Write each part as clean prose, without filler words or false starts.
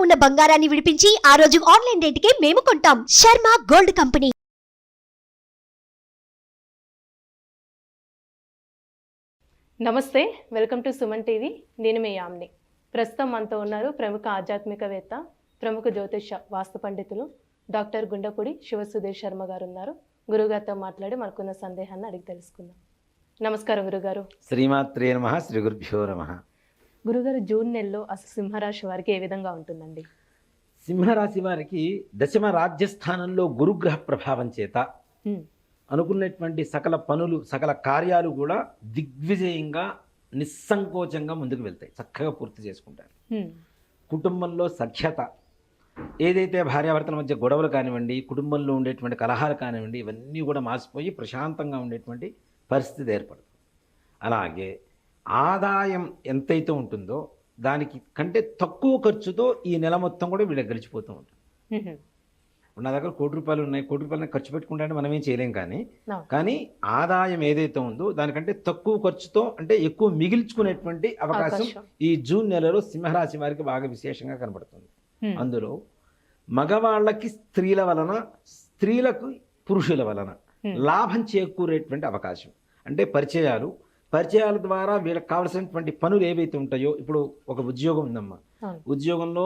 ఉన్న బంగారాన్ని విడిపించి ఆ రోజు ఆన్లైన్ రేటుకే మేము కొంటాం. Sharma gold company. నమస్తే, వెల్కమ్ టు సుమన్ టీవీ. నేను మీ యామ్ని. ప్రస్తుతం మనతో ఉన్నారు ప్రముఖ ఆధ్యాత్మికవేత్త, ప్రముఖ జ్యోతిష వాస్తు పండితులు డాక్టర్ గుండపూడి శివసుధీర్ శర్మ గారు ఉన్నారు. గురుగారితో మాట్లాడి మనకున్న సందేహాన్ని అడిగి తెలుసుకుందాం. నమస్కారం గురుగారు. శ్రీమాత్రే నమః. శ్రీ గురుభ్యో నమః. గురుగారు, జూన్ నెలలో అసలు సింహరాశి వారికి ఏ విధంగా ఉంటుందండి? సింహరాశి వారికి దశమ రాజ్యస్థానంలో గురుగ్రహ ప్రభావం చేత అనుకున్నటువంటి సకల పనులు, సకల కార్యాలు కూడా దిగ్విజయంగా నిస్సంకోచంగా ముందుకు వెళ్తాయి, చక్కగా పూర్తి చేసుకుంటారు. కుటుంబంలో సఖ్యత, ఏదైతే భార్యాభర్తల మధ్య గొడవలు కానివ్వండి, కుటుంబంలో ఉండేటువంటి కలహాలు కానివ్వండి, ఇవన్నీ కూడా మాసిపోయి ప్రశాంతంగా ఉండేటువంటి పరిస్థితి ఏర్పడుతుంది. అలాగే ఆదాయం ఎంతైతే ఉంటుందో దానికి కంటే తక్కువ ఖర్చుతో ఈ నెల మొత్తం కూడా వీళ్ళకి గడిచిపోతూ ఉంటుంది. నా దగ్గర ₹1,00,00,000 ఉన్నాయి, ₹1,00,00,000 ఖర్చు పెట్టుకుంటే మనం ఏం చేయలేం, కానీ ఆదాయం ఏదైతే ఉందో దానికంటే తక్కువ ఖర్చుతో అంటే ఎక్కువ మిగిల్చుకునేటువంటి అవకాశం ఈ జూన్ నెలలో సింహరాశి వారికి బాగా విశేషంగా కనబడుతుంది. అందులో మగవాళ్ళకి స్త్రీల వలన, స్త్రీలకు పురుషుల వలన లాభం చేకూరేటువంటి అవకాశం. అంటే పరిచయాల ద్వారా వీళ్ళకి కావాల్సినటువంటి పనులు ఏవైతే ఉంటాయో, ఇప్పుడు ఒక ఉద్యోగం ఉందమ్మా, ఉద్యోగంలో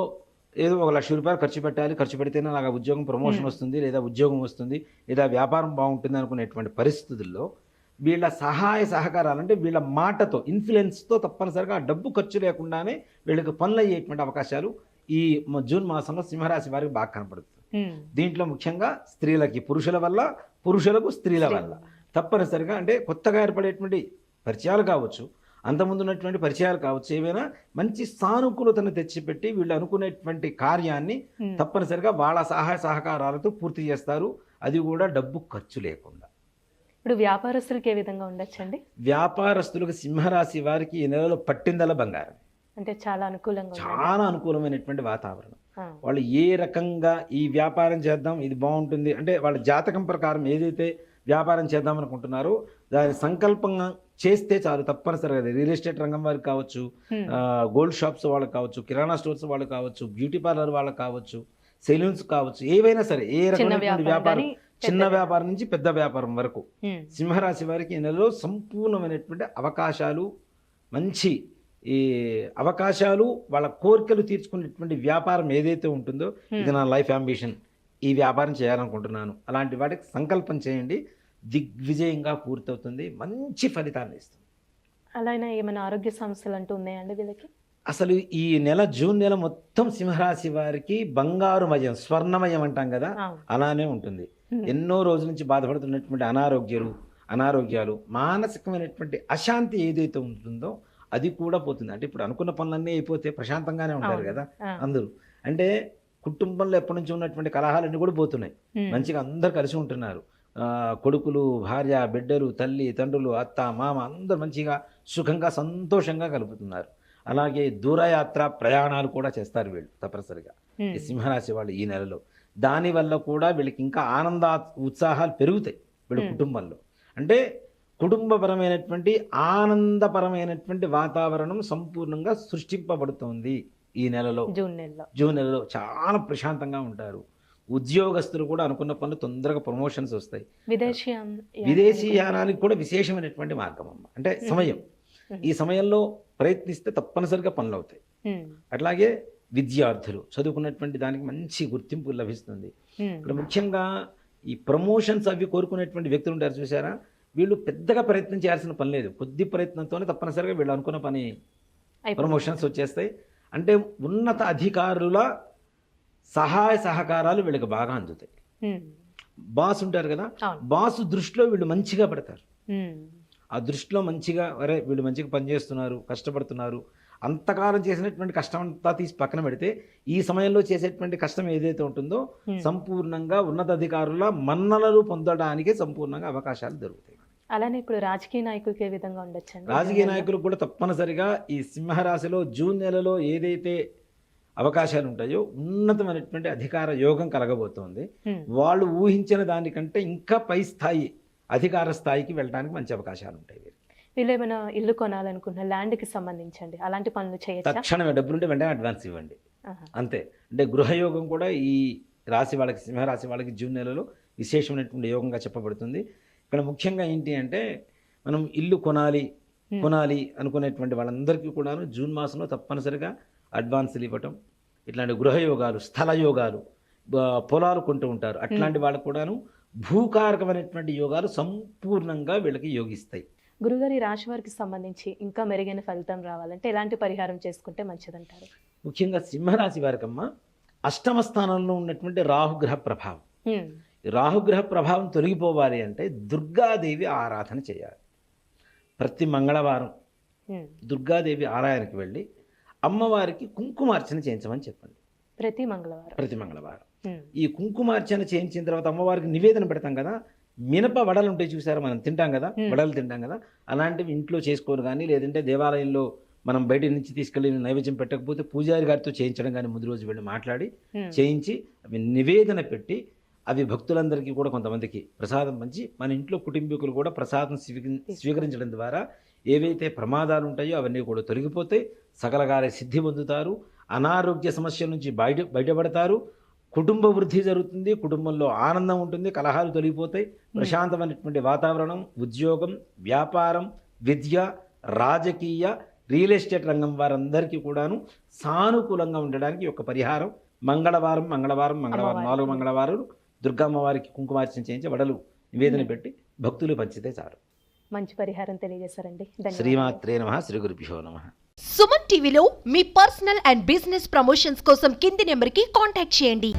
ఏదో ₹1,00,000 ఖర్చు పెడితేనే నాకు ఆ ఉద్యోగం ప్రమోషన్ వస్తుంది, లేదా ఉద్యోగం వస్తుంది, లేదా వ్యాపారం బాగుంటుంది అనుకునేటువంటి పరిస్థితుల్లో వీళ్ళ సహాయ సహకారాలు, అంటే వీళ్ళ మాటతో, ఇన్ఫ్లుయెన్స్తో తప్పనిసరిగా ఆ డబ్బు ఖర్చు లేకుండానే వీళ్ళకి పనులు అయ్యేటువంటి అవకాశాలు ఈ జూన్ మాసంలో సింహరాశి వారికి బాగా కనపడుతుంది. దీంట్లో ముఖ్యంగా స్త్రీలకి పురుషుల వల్ల, పురుషులకు స్త్రీల వల్ల తప్పనిసరిగా, అంటే కొత్తగా ఏర్పడేటువంటి పరిచయాలు కావచ్చు, అంతకుముందు ఉన్నటువంటి పరిచయాలు కావచ్చు, ఏవైనా మంచి సానుకూలతను తెచ్చిపెట్టి వీళ్ళు అనుకునేటువంటి కార్యాన్ని తప్పనిసరిగా వాళ్ళ సహాయ సహకారాలతో పూర్తి చేస్తారు. అది కూడా డబ్బు ఖర్చు లేకుండా. ఇప్పుడు వ్యాపారస్తులకి ఏ విధంగా ఉండొచ్చండి? వ్యాపారస్తులకు సింహరాశి వారికి ఈ నెలలో పట్టిందల బంగారం, అంటే చాలా అనుకూలమైనటువంటి వాతావరణం. వాళ్ళు ఏ రకంగా ఈ వ్యాపారం చేద్దాం, ఇది బాగుంటుంది అంటే వాళ్ళ జాతకం ప్రకారం ఏదైతే వ్యాపారం చేద్దాం అనుకుంటున్నారో దాని సంకల్పంగా చేస్తే చాలు. తప్పనిసరిగా రియల్ ఎస్టేట్ రంగం వారికి కావచ్చు, గోల్డ్ షాప్స్ వాళ్ళకి కావచ్చు, కిరాణా స్టోర్స్ వాళ్ళకి కావచ్చు, బ్యూటీ పార్లర్ వాళ్ళకి కావచ్చు, సెలూన్స్ కావచ్చు, ఏవైనా సరే ఏ రకమైనటువంటి వ్యాపారం, చిన్న వ్యాపారం నుంచి పెద్ద వ్యాపారం వరకు సింహరాశి వారికి ఈ నెలలో సంపూర్ణమైనటువంటి అవకాశాలు, మంచి ఈ అవకాశాలు, వాళ్ళ కోరికలు తీర్చుకునేటువంటి వ్యాపారం ఏదైతే ఉంటుందో, ఇది నా లైఫ్ అంబిషన్, ఈ వ్యాపారం చేయాలనుకుంటున్నాను, అలాంటి వాటికి సంకల్పం చేయండి, దిగ్విజయంగా పూర్తవుతుంది, మంచి ఫలితాన్ని ఇస్తుంది. అలానే ఏమైనా ఆరోగ్య సమస్యలు అంటూ ఉన్నాయండి వీళ్ళకి? అసలు ఈ నెల, జూన్ నెల మొత్తం సింహరాశి వారికి బంగారుమయం, స్వర్ణమయం అంటాం కదా, అలానే ఉంటుంది. ఎన్నో రోజుల నుంచి బాధపడుతున్నటువంటి అనారోగ్యాలు, మానసికమైనటువంటి అశాంతి ఏదైతే ఉంటుందో అది కూడా పోతుంది. అంటే ఇప్పుడు అనుకున్న పనులన్నీ అయిపోతే ప్రశాంతంగానే ఉంటారు కదా అందరూ. అంటే కుటుంబంలో ఎప్పటి నుంచి ఉన్నటువంటి కలహాలన్నీ కూడా పోతున్నాయి, మంచిగా అందరు కలిసి ఉంటున్నారు. కొడుకులు, భార్య, బిడ్డలు, తల్లి, తండ్రులు, అత్త, మామ అందరూ మంచిగా సుఖంగా సంతోషంగా కలుపుతున్నారు. అలాగే దూరయాత్ర ప్రయాణాలు కూడా చేస్తారు వీళ్ళు తప్పనిసరిగా, ఈ సింహరాశి వాళ్ళు ఈ నెలలో. దానివల్ల కూడా వీళ్ళకి ఇంకా ఆనంద ఉత్సాహాలు పెరుగుతాయి వీళ్ళ కుటుంబంలో. అంటే కుటుంబపరమైనటువంటి ఆనందపరమైనటువంటి వాతావరణం సంపూర్ణంగా సృష్టింపబడుతోంది ఈ నెలలో. జూన్ నెలలో చాలా ప్రశాంతంగా ఉంటారు. ఉద్యోగస్తులు కూడా అనుకున్న పనులు తొందరగా ప్రమోషన్స్ వస్తాయి. విదేశీ యానానికి కూడా విశేషమైనటువంటి మార్గం అమ్మ, అంటే సమయం. ఈ సమయంలో ప్రయత్నిస్తే తప్పనిసరిగా పనులు అవుతాయి. అట్లాగే విద్యార్థులు చదువుకున్నటువంటి దానికి మంచి గుర్తింపు లభిస్తుంది. ఇక్కడ ముఖ్యంగా ఈ ప్రమోషన్స్ అవి కోరుకునేటువంటి వ్యక్తులు ఉంటారు చూసారా, వీళ్ళు పెద్దగా ప్రయత్నం చేయాల్సిన పని లేదు, కొద్ది ప్రయత్నంతోనే తప్పనిసరిగా వీళ్ళు అనుకున్న పని ప్రమోషన్స్ వచ్చేస్తాయి. అంటే ఉన్నత అధికారుల సహాయ సహకారాలు వీళ్ళకి బాగా అందుతాయి. బాస్ ఉంటారు కదా, బాసు దృష్టిలో వీళ్ళు మంచిగా పడతారు. ఆ దృష్టిలో మంచిగా, అరే వీళ్ళు మంచిగా పనిచేస్తున్నారు, కష్టపడుతున్నారు, అంతకాలం చేసినటువంటి కష్టం అంతా తీసి పక్కన పెడితే ఈ సమయంలో చేసేటువంటి కష్టం ఏదైతే ఉంటుందో సంపూర్ణంగా ఉన్నతాధికారుల మన్ననలు పొందడానికి సంపూర్ణంగా అవకాశాలు దొరుకుతాయి. అలానే ఇప్పుడు రాజకీయ నాయకులకి ఏ విధంగా ఉండొచ్చు? రాజకీయ నాయకులకు కూడా తప్పనిసరిగా ఈ సింహరాశిలో జూన్ నెలలో ఏదైతే అవకాశాలు ఉంటాయో ఉన్నతమైనటువంటి అధికార యోగం కలగబోతోంది. వాళ్ళు ఊహించిన దానికంటే ఇంకా పై స్థాయి, అధికార స్థాయికి వెళ్ళడానికి మంచి అవకాశాలు ఉంటాయి. వీళ్ళు ఏమైనా ఇల్లు కొనాలనుకున్న ల్యాండ్కి సంబంధించండి అలాంటి పనులు చేయొచ్చా? తక్షణమే డబ్బులుంటే వెంటనే అడ్వాన్స్ ఇవ్వండి. ఆహా. అంతే. అంటే గృహయోగం కూడా ఈ రాశి వాళ్ళకి, సింహరాశి వాళ్ళకి జూన్ నెలలో విశేషమైనటువంటి యోగంగా చెప్పబడుతుంది. ఇక్కడ ముఖ్యంగా ఏంటి అంటే మనం ఇల్లు కొనాలి అనుకునేటువంటి వాళ్ళందరికీ కూడాను జూన్ మాసంలో తప్పనిసరిగా అడ్వాన్సులు ఇవ్వటం, ఇట్లాంటి గృహయోగాలు, స్థల యోగాలు, పొలాలు కొంటూ ఉంటారు, అట్లాంటి వాళ్ళకు కూడాను భూకారకమైనటువంటి యోగాలు సంపూర్ణంగా వీళ్ళకి యోగిస్తాయి. గురుగారి రాశి వారికి సంబంధించి ఇంకా మెరుగైన ఫలితం రావాలంటే ఎలాంటి పరిహారం చేసుకుంటే మంచిదంటారు? ముఖ్యంగా సింహరాశి వారికమ్మ అష్టమ స్థానంలో ఉన్నటువంటి రాహుగ్రహ ప్రభావం, రాహుగ్రహ ప్రభావం తొలగిపోవాలి అంటే దుర్గాదేవి ఆరాధన చేయాలి. ప్రతి మంగళవారం దుర్గాదేవి ఆలయానికి వెళ్ళి అమ్మవారికి కుంకుమార్చన చేయించమని చెప్పండి. ప్రతి మంగళవారం ఈ కుంకుమార్చన చేయించిన తర్వాత అమ్మవారికి నివేదన పెడతాం కదా, మినప వడలు ఉంటాయి చూసారా, మనం తింటాం కదా, వడలు తింటాం కదా, అలాంటివి ఇంట్లో చేసుకోరు కానీ, లేదంటే దేవాలయంలో మనం బయట నుంచి తీసుకెళ్ళి నైవేద్యం పెట్టకపోతే పూజారి గారితో చేయించడం కానీ ముందు రోజు వెళ్ళి మాట్లాడి చేయించి అవి నివేదన పెట్టి అవి భక్తులందరికీ కూడా కొంతమందికి ప్రసాదం పంచి మన ఇంట్లో కుటుంబీకులు కూడా ప్రసాదం స్వీకరించడం ద్వారా ఏవైతే ప్రమాదాలు ఉంటాయో అవన్నీ కూడా తొలగిపోతాయి, సకలకార్య సిద్ధి పొందుతారు, అనారోగ్య సమస్యల నుంచి బయటపడతారు, కుటుంబ వృద్ధి జరుగుతుంది, కుటుంబంలో ఆనందం ఉంటుంది, కలహాలు తొలగిపోతాయి, ప్రశాంతమైనటువంటి వాతావరణం, ఉద్యోగం, వ్యాపారం, విద్య, రాజకీయ, రియల్ ఎస్టేట్ రంగం వారందరికీ కూడాను సానుకూలంగా ఉండడానికి ఒక పరిహారం మంగళవారం 4 మంగళవారాలు దుర్గమ్మవారికి కుంకుమార్చన చేయించి వడలు నివేదన పెట్టి భక్తులు పంచితే చాలు. మంచి పరిహారం తెలియజేశారండి. శ్రీమాత్రే నమః. శ్రీ గురుభ్యో నమః. సుమన్ టీవీలో మీ పర్సనల్ అండ్ బిజినెస్ ప్రమోషన్స్ కోసం కింది నెంబర్కి కాంటాక్ట్ చేయండి.